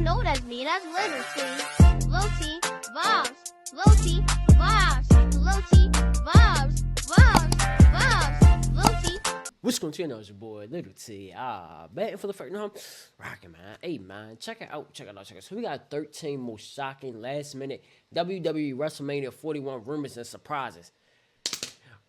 know that's me, that's literacy. Low T, vibes, low T, vibes, low T, vibes, low T. What's going on, it's your boy, Little T. Betting for the first time, rocking, man. Hey, man, check it out. So we got 13 most shocking last-minute WWE WrestleMania 41 rumors and surprises.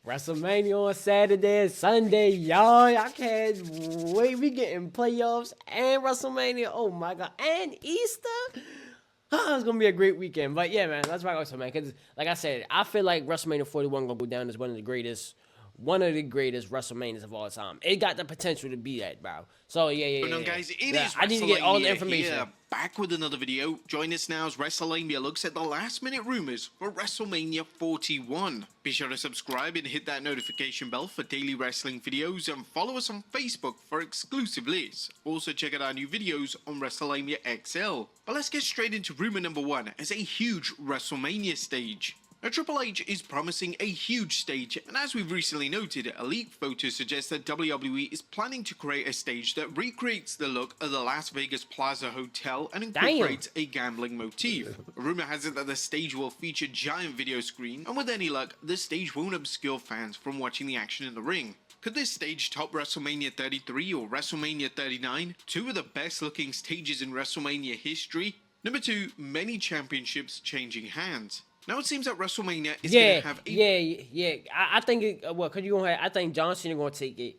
WrestleMania on Saturday and Sunday, y'all. I can't wait. We getting playoffs and WrestleMania. Oh, my God. And Easter. It's going to be a great weekend. But, yeah, man, let's rock out, man. Because, like I said, I feel like WrestleMania 41 going to go down as one of the greatest WrestleManias of all time. It got the potential to be that, bro. So, yeah. Guys, it is I need to get all the information. Here, back with another video. Join us now as WrestleMania looks at the last-minute rumors for WrestleMania 41. Be sure to subscribe and hit that notification bell for daily wrestling videos and follow us on Facebook for exclusive lists. Also, check out our new videos on WrestleMania XL. But let's get straight into rumor number one as a huge WrestleMania stage. Now, Triple H is promising a huge stage, and as we've recently noted, a leaked photo suggests that WWE is planning to create a stage that recreates the look of the Las Vegas Plaza Hotel and incorporates a gambling motif. A rumor has it that the stage will feature giant video screen, and with any luck, the stage won't obscure fans from watching the action in the ring. Could this stage top WrestleMania 33 or WrestleMania 39? Two of the best looking stages in WrestleMania history. Number two, many championships changing hands. Now it seems that WrestleMania is going to have a... I think it... because you're going to have... I think John Cena going to take it.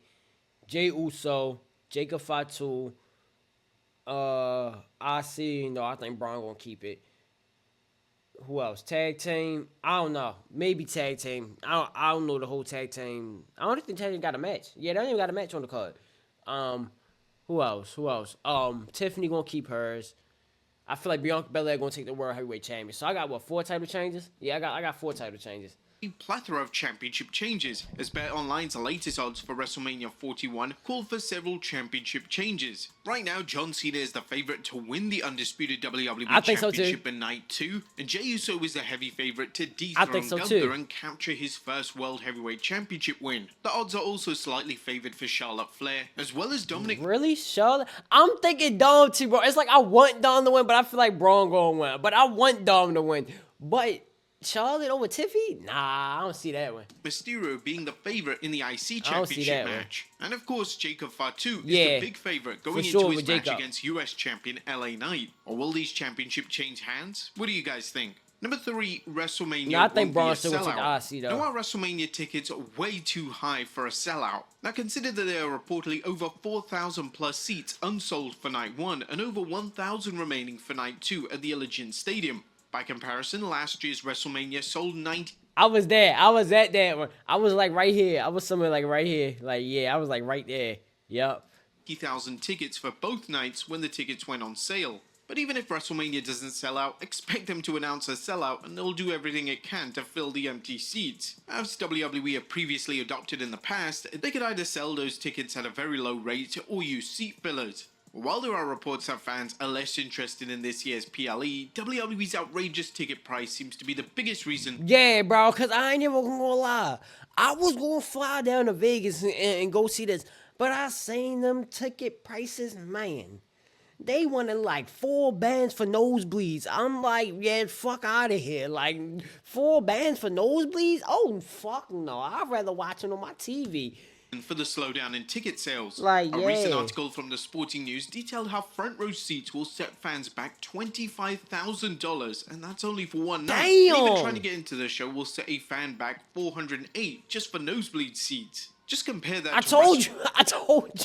Jey Uso, Jacob Fatu, I think Braun going to keep it. Who else? Tag team? I don't know. Maybe tag team. I don't know the whole tag team. I don't think tag team got a match. Yeah, they don't even got a match on the card. Who else? Tiffany going to keep hers. I feel like Bianca Belair going to take the World Heavyweight Champion. So I got, 4 title changes? Yeah, I got 4 title changes. A plethora of championship changes, as Bet Online's latest odds for WrestleMania 41 call for several championship changes. Right now, John Cena is the favorite to win the undisputed WWE Championship in Night 2, and Jey Uso is the heavy favorite to dethrone Gunther and capture his first World Heavyweight Championship win. The odds are also slightly favored for Charlotte Flair, as well as Dominic... Really? Charlotte? I'm thinking Dom too, bro. It's like I want Dom to win, but I feel like Braun going to win. But I want Dom to win. But... Charlotte over Tiffy? Nah, I don't see that one. Mysterio being the favorite in the IC Championship match. And of course, Jacob Fatu is the big favorite going into his match against US champion LA Knight. Or will these championship change hands? What do you guys think? Number 3, WrestleMania. I think Braun still will take the IC though. Now, our WrestleMania tickets are way too high for a sellout. Now, consider that there are reportedly over 4,000 plus seats unsold for Night 1 and over 1,000 remaining for Night 2 at the Allegiant Stadium. By comparison, last year's WrestleMania sold 90... I was there. I was at that one. I was like right here. I was somewhere like right here. Like, yeah, I was like right there. Yep. 50,000 tickets for both nights when the tickets went on sale. But even if WrestleMania doesn't sell out, expect them to announce a sellout and they'll do everything it can to fill the empty seats. As WWE have previously adopted in the past, they could either sell those tickets at a very low rate or use seat fillers. While there are reports that fans are less interested in this year's PLE, WWE's outrageous ticket price seems to be the biggest reason. Yeah, bro, because I ain't even gonna lie. I was gonna fly down to Vegas and go see this, but I seen them ticket prices, man. They wanted like 4 bands for nosebleeds. I'm like, yeah, fuck out of here. Like, 4 bands for nosebleeds? Oh, fuck no. I'd rather watch it on my TV. For the slowdown in ticket sales. A recent article from the Sporting News detailed how front row seats will set fans back $25,000, and that's only for one night. Damn! Even trying to get into the show will set a fan back $408 just for nosebleed seats. Just compare that I told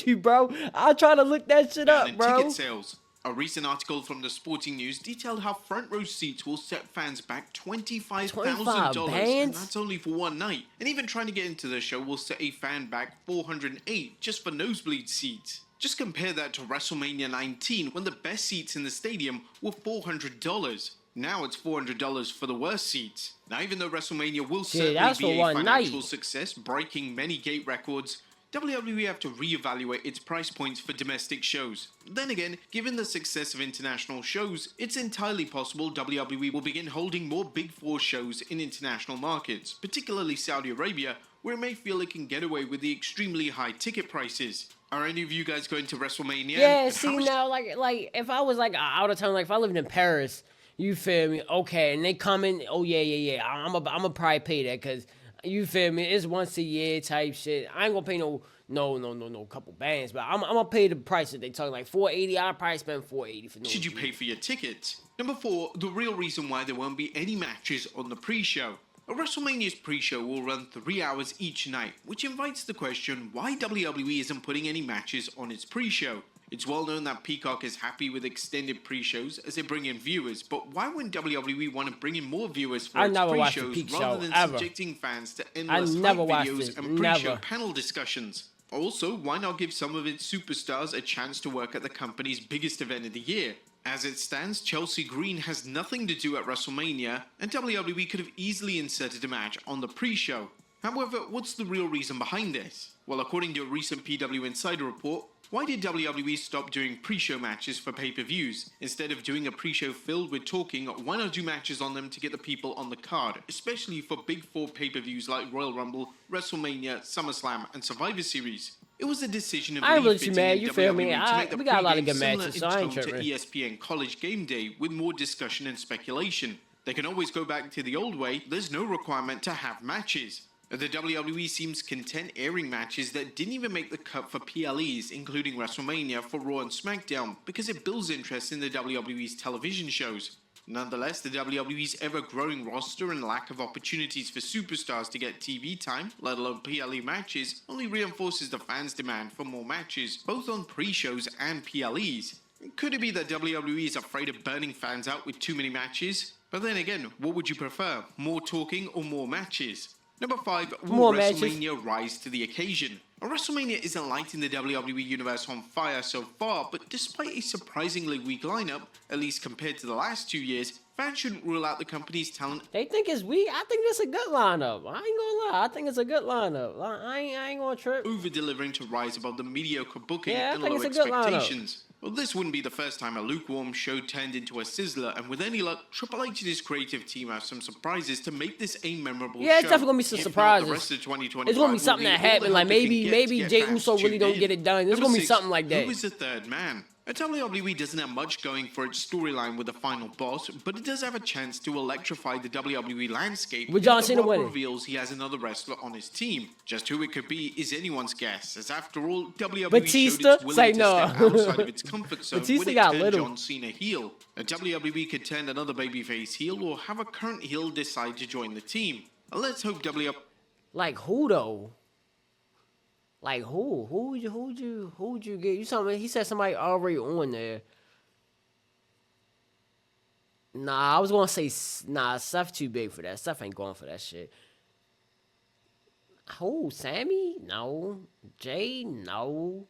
you, bro. I try to look that shit up, bro. Ticket sales. A recent article from the Sporting News detailed how front row seats will set fans back $25,000, and that's only for one night. And even trying to get into the show will set a fan back $408 just for nosebleed seats. Just compare that to WrestleMania 19 when the best seats in the stadium were $400. Now it's $400 for the worst seats. Now, even though WrestleMania will certainly be a financial success, breaking many gate records, WWE have to reevaluate its price points for domestic shows. Then again, given the success of international shows, it's entirely possible WWE will begin holding more Big Four shows in international markets, particularly Saudi Arabia, where it may feel it can get away with the extremely high ticket prices. Are any of you guys going to WrestleMania? Yeah, And see how much now, like if I was like out of town, like if I lived in Paris, you feel me? Okay, and they come in, oh yeah. I'm a probably pay that because you feel me? It's once a year type shit. I ain't gonna pay no couple bands, but I'm gonna pay the price that they talk like 480. I probably spend 480 for no. should you pay for your tickets? Number 4, the real reason why there won't be any matches on the pre-show. A WrestleMania's pre-show will run 3 hours each night, which invites the question why WWE isn't putting any matches on its pre-show. It's well known that Peacock is happy with extended pre-shows as they bring in viewers, but why wouldn't WWE want to bring in more viewers for its pre-shows rather than subjecting fans to endless hype videos and pre-show panel discussions? Also, why not give some of its superstars a chance to work at the company's biggest event of the year? As it stands, Chelsea Green has nothing to do at WrestleMania, and WWE could have easily inserted a match on the pre-show. However, what's the real reason behind this? Well, according to a recent PW Insider report, why did WWE stop doing pre-show matches for pay-per-views? Instead of doing a pre-show filled with talking, why not do matches on them to get the people on the card, especially for big 4 pay-per-views like Royal Rumble, WrestleMania, SummerSlam, and Survivor Series? It was a decision of I ain't really fitting mad, in you feel WWE me? to make the We got a lot of pregame good similar matches, in so I ain't tone to tripping. ESPN College Game Day with more discussion and speculation. They can always go back to the old way, there's no requirement to have matches. The WWE seems content airing matches that didn't even make the cut for PLEs, including WrestleMania for Raw and SmackDown, because it builds interest in the WWE's television shows. Nonetheless, the WWE's ever-growing roster and lack of opportunities for superstars to get TV time, let alone PLE matches, only reinforces the fans' demand for more matches, both on pre-shows and PLEs. Could it be that WWE is afraid of burning fans out with too many matches? But then again, what would you prefer, more talking or more matches? Number 5, will WrestleMania rise to the occasion? WrestleMania isn't lighting the WWE Universe on fire so far, but despite a surprisingly weak lineup, at least compared to the last 2 years, fans shouldn't rule out the company's talent. They think it's weak. I think it's a good lineup. I ain't gonna lie. I think it's a good lineup. I ain't gonna trip. Over-delivering to rise above the mediocre booking Yeah, I and think low it's a good lineup. expectations. Well, this wouldn't be the first time a lukewarm show turned into a sizzler, and with any luck, Triple H and his creative team have some surprises to make this a memorable show. Yeah, it's definitely gonna be some If not, surprises. the rest of 2025 It's gonna be will something need that all the happened. Like help it can maybe get to Jey get Uso fans really don't tuned get in. it done. It's Number gonna be 6, something like that. Who is the third man? WWE doesn't have much going for its storyline with the final boss, but it does have a chance to electrify the WWE landscape. With John if The Cena Rock winning. reveals he has another wrestler on his team. Just who it could be is anyone's guess, as after all, WWE Batista? showed it's willing Say to no. step outside of its comfort zone Batista when it got turned little. John Cena heel. WWE could turn another babyface heel or have a current heel decide to join the team. Let's hope WWE... Like who though? Like who? Who'd you get? You something? He said somebody already on there. Nah, I was gonna say nah. Seth too big for that. Seth ain't going for that shit. Who? Sammy? No. Jay? No.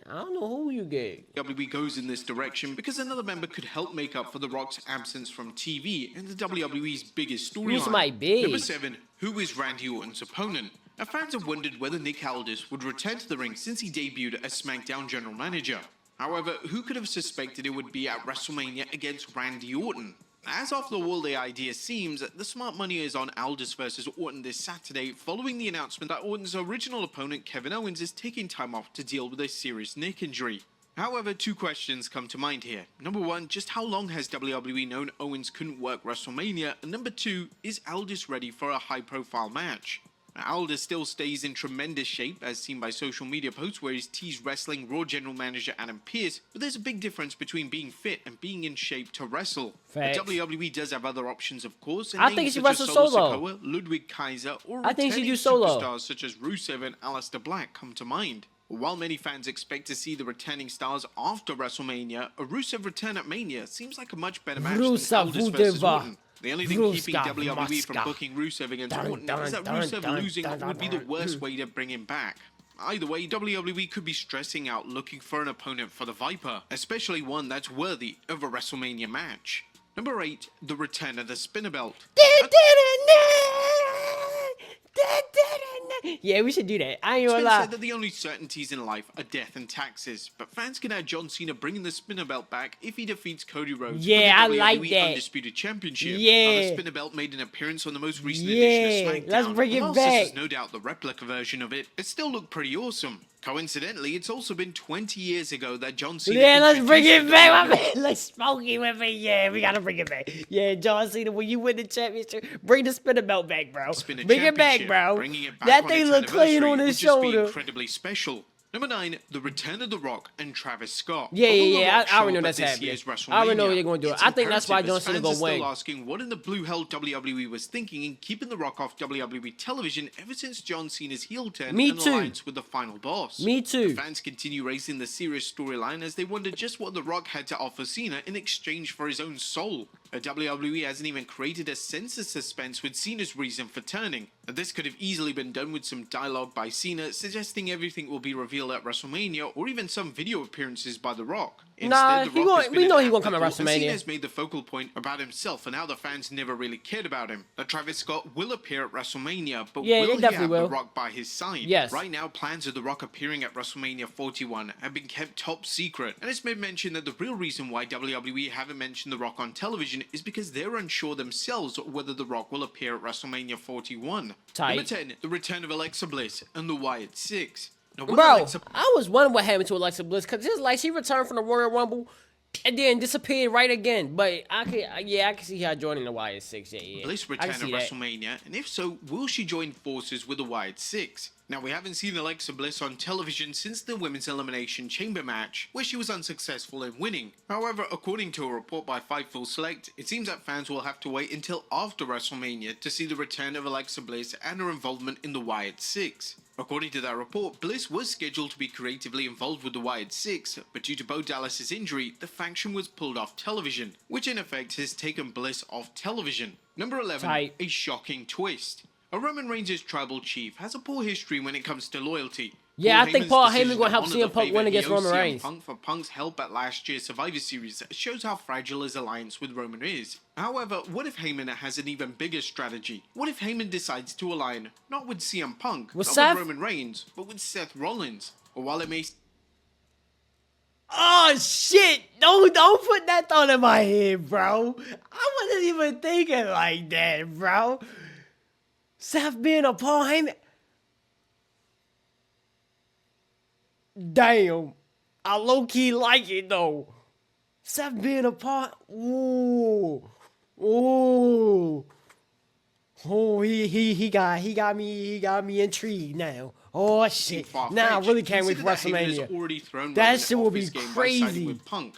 I don't know who you get. WWE goes in this direction because another member could help make up for The Rock's absence from TV and the WWE's biggest storyline. Who's my big? Number 7, who is Randy Orton's opponent? Now, fans have wondered whether Nick Aldis would return to the ring since he debuted as SmackDown General Manager. However, who could have suspected it would be at WrestleMania against Randy Orton? As off the wall the idea seems, the smart money is on Aldis versus Orton this Saturday, following the announcement that Orton's original opponent Kevin Owens is taking time off to deal with a serious neck injury. However, 2 questions come to mind here. Number 1, just how long has WWE known Owens couldn't work WrestleMania? And number 2, is Aldis ready for a high-profile match? Aldis still stays in tremendous shape, as seen by social media posts where he's teased wrestling Raw General Manager Adam Pearce, but there's a big difference between being fit and being in shape to wrestle. Facts. The WWE does have other options, of course, and I think names he should such as wrestle Solo solo. Sikoa, Ludwig Kaiser, or I think he should returning do solo. superstars such as Rusev and Aleister Black come to mind. While many fans expect to see the returning stars after WrestleMania, a Rusev return at Mania seems like a much better match Rusev than Aldis versus Vudiva. Orton. The only thing keeping Ruska WWE from Maska. booking Rusev against Dun, Orton dun, is that dun, Rusev dun, losing dun, would be the dun. worst way to bring him back. Either way, WWE could be stressing out looking for an opponent for the Viper, especially one that's worthy of a WrestleMania match. Number 8, the return of the spinner belt. Yeah, we should do that. I ain't It's gonna been lie. said that the only certainties in life are death and taxes, but fans can add John Cena bringing the spinner belt back if he defeats Cody Rhodes Yeah, I for the like WWE that. Undisputed Championship. Yeah. Now, the spinner belt made an appearance on the most recent Yeah, edition of SmackDown. let's bring it Whilst back. this is no doubt the replica version of it, it still looked pretty awesome. Coincidentally, it's also been 20 years ago that John Cena. Yeah, let's bring it introduced back, my WWE. man. Let's smoke it with me. Yeah, we gotta bring it back. Yeah, John Cena, when you win the championship, bring the spinner belt back, bro. Spinner Bring it back, Championship. bro. Bringing it back That on thing its look clean on anniversary his would just be shoulder. incredibly special. Number 9, the return of The Rock and Travis Scott. Yeah, Although yeah, The yeah. Rock I already showed know up that's at this happening. year's I already know WrestleMania, they're gonna do it. it's I think that's why imperative, John as Cena fans gonna are still win. asking what in the blue hell WWE was thinking in keeping The Rock off WWE television ever since John Cena's heel turn Me and too. alliance with the final boss. Me too. The fans continue raising the serious storyline as they wonder just what The Rock had to offer Cena in exchange for his own soul. WWE hasn't even created a sense of suspense with Cena's reason for turning. This could have easily been done with some dialogue by Cena suggesting everything will be revealed at WrestleMania, or even some video appearances by The Rock. Nah, The he Rock gon- has we been know an he gonna come at afterthought, and WrestleMania. Cena has made the focal point about himself and how the fans never really cared about him. Now, Travis Scott will appear at WrestleMania, but Yeah, will they he definitely have will. The Rock by his side? Yes. Right now, plans of The Rock appearing at WrestleMania 41 have been kept top secret, and it's been mentioned that the real reason why WWE haven't mentioned The Rock on television is because they're unsure themselves whether The Rock will appear at WrestleMania 41. Tight. Number 10, the return of Alexa Bliss and the Wyatt Six. Now, will Bro, Alexa I was wondering what happened to Alexa Bliss because just like she returned from the Royal Rumble and then disappeared right again. But I can see her joining the Wyatt Six. Yeah. Bliss I can return at see that. WrestleMania, and if so, will she join forces with the Wyatt Six? Now, we haven't seen Alexa Bliss on television since the Women's Elimination Chamber match, where she was unsuccessful in winning. However, according to a report by Fightful Select, it seems that fans will have to wait until after WrestleMania to see the return of Alexa Bliss and her involvement in the Wyatt Six. According to that report, Bliss was scheduled to be creatively involved with the Wyatt Six, but due to Bo Dallas's injury, the faction was pulled off television, which in effect has taken Bliss off television. Number 11, Tight. a shocking twist. A Roman Reigns' tribal chief has a poor history when it comes to loyalty. Yeah, I think Paul Heyman decision gonna to help honor CM the Punk favor win against he owes Roman CM Reigns. Punk for Punk's help at last year's Survivor Series shows how fragile his alliance with Roman is. However, what if Heyman has an even bigger strategy? What if Heyman decides to align not with CM Punk, With not Seth? with Roman Reigns, but with Seth Rollins? Or while it may Oh shit! Don't put that thought in my head, bro. I wasn't even thinking like that, bro. Seth being a Paul Heyman. Damn. I low-key like it though. Seth being a Paul. Ooh. Ooh. Oh, he got me intrigued now. Oh shit! Now I really can't wait for WrestleMania. That shit will be crazy. With Punk.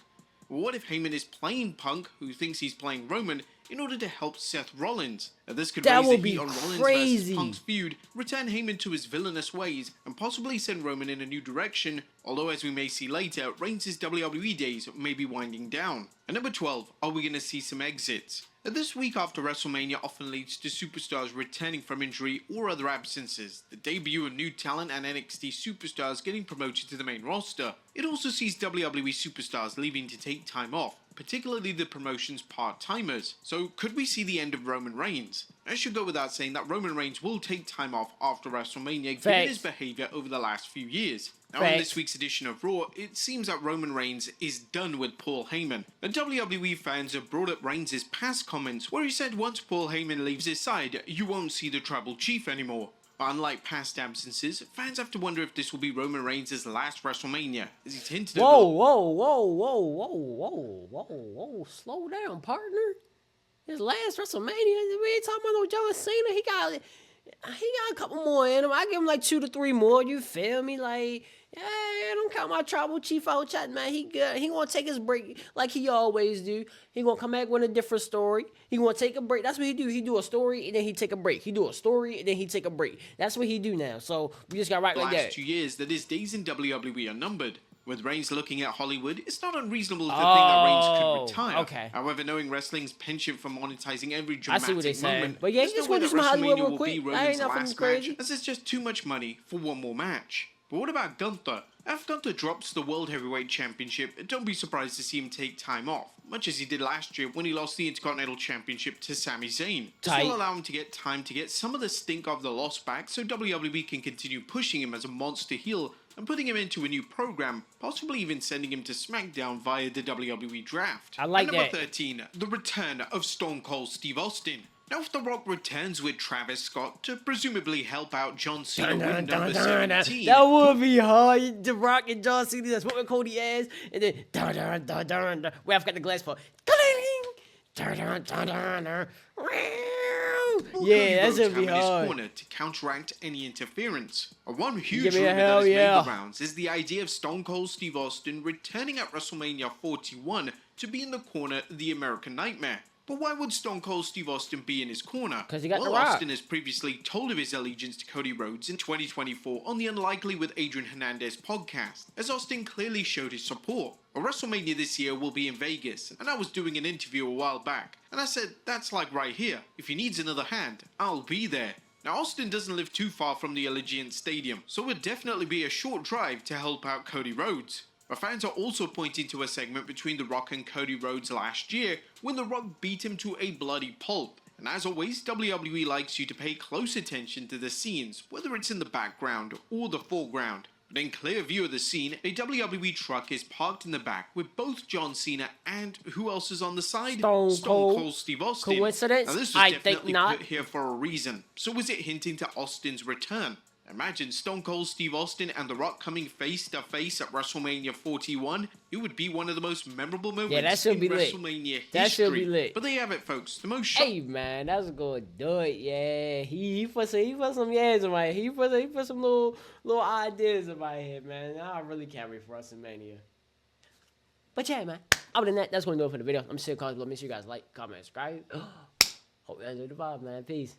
What if Heyman is playing Punk, who thinks he's playing Roman, in order to help Seth Rollins? Now, this could That raise would the be heat on Rollins crazy. versus Punk's feud, return Heyman to his villainous ways, and possibly send Roman in a new direction. Although, as we may see later, Reigns' WWE days may be winding down. And number 12, are we going to see some exits? Now, this week after WrestleMania often leads to superstars returning from injury or other absences, the debut of new talent and NXT superstars getting promoted to the main roster. It also sees WWE superstars leaving to take time off, particularly the promotion's part-timers. So could we see the end of Roman Reigns? I should go without saying that Roman Reigns will take time off after WrestleMania given his behavior over the last few years. Now, in this week's edition of Raw, it seems that Roman Reigns is done with Paul Heyman. And WWE fans have brought up Reigns' past comments where he said once Paul Heyman leaves his side, you won't see the tribal chief anymore. Unlike past absences, fans have to wonder if this will be Roman Reigns' last WrestleMania, as he's hinted at. Whoa. Slow down, partner. His last WrestleMania, we ain't talking about no John Cena. He got a couple more in him. I give him like 2 to 3 more. You feel me? Like, yeah, don't count my tribal chief out, chat, man. He good. He gonna take his break like he always do. He gonna come back with a different story. He gonna take a break. That's what he do. He do a story and then he take a break. He do a story and then he take a break. That's what he do now. So we just got right like that. Last 2 years, that his days in WWE are numbered. With Reigns looking at Hollywood, it's not unreasonable to think that Reigns could retire. Okay. However, knowing wrestling's penchant for monetizing every I see what they dramatic saying. moment, But yeah, there's just no way want to that do some Hollywood WrestleMania real will quick. be That Roman's ain't nothing last crazy. match, as there's just too much money for one more match. But what about Gunther? If Gunther drops the World Heavyweight Championship, don't be surprised to see him take time off, much as he did last year when he lost the Intercontinental Championship to Sami Zayn. This will allow him to get time to get some of the stink of the loss back so WWE can continue pushing him as a monster heel and putting him into a new program, possibly even sending him to SmackDown via the WWE Draft. I like and number that. 13, the return of Stone Cold Steve Austin. Now, if The Rock returns with Travis Scott to presumably help out John Cena with number 17, that would be hard. The Rock and John Cena, that's what Cody ass, and then where I've got the glass for. Yeah, that should be hard. Corner to counteract any interference. One huge Give me a rumor hell that has made yeah. the rounds is the idea of Stone Cold Steve Austin returning at WrestleMania 41 to be in the corner of the American Nightmare. But why would Stone Cold Steve Austin be in his corner? 'Cause he got well, The Rock. Austin has previously told of his allegiance to Cody Rhodes in 2024 on the Unlikely with Adrian Hernandez podcast, as Austin clearly showed his support. Well, WrestleMania this year will be in Vegas, and I was doing an interview a while back, and I said, that's like right here. If he needs another hand, I'll be there. Now, Austin doesn't live too far from the Allegiant Stadium, so it would definitely be a short drive to help out Cody Rhodes. But fans are also pointing to a segment between The Rock and Cody Rhodes last year when The Rock beat him to a bloody pulp. And as always, WWE likes you to pay close attention to the scenes, whether it's in the background or the foreground. But in clear view of the scene, a WWE truck is parked in the back with both John Cena and who else is on the side? Stone Cold. Steve Austin. Coincidence? Now this was I think definitely not. put here for a reason. So was it hinting to Austin's return? Imagine Stone Cold Steve Austin and The Rock coming face to face at WrestleMania 41. It would be one of the most memorable moments that should in be lit. WrestleMania history. That should be lit. But there you have it, folks. The most Hey man, that's gonna do it. Yeah, he put some years in my head. He put some little ideas in my head, man. I really can't wait for WrestleMania. But yeah, man. Other than that, that's gonna do it for the video. I'm still calling. Make sure you guys like, comment, subscribe. Hope you enjoyed the vibe, man. Peace.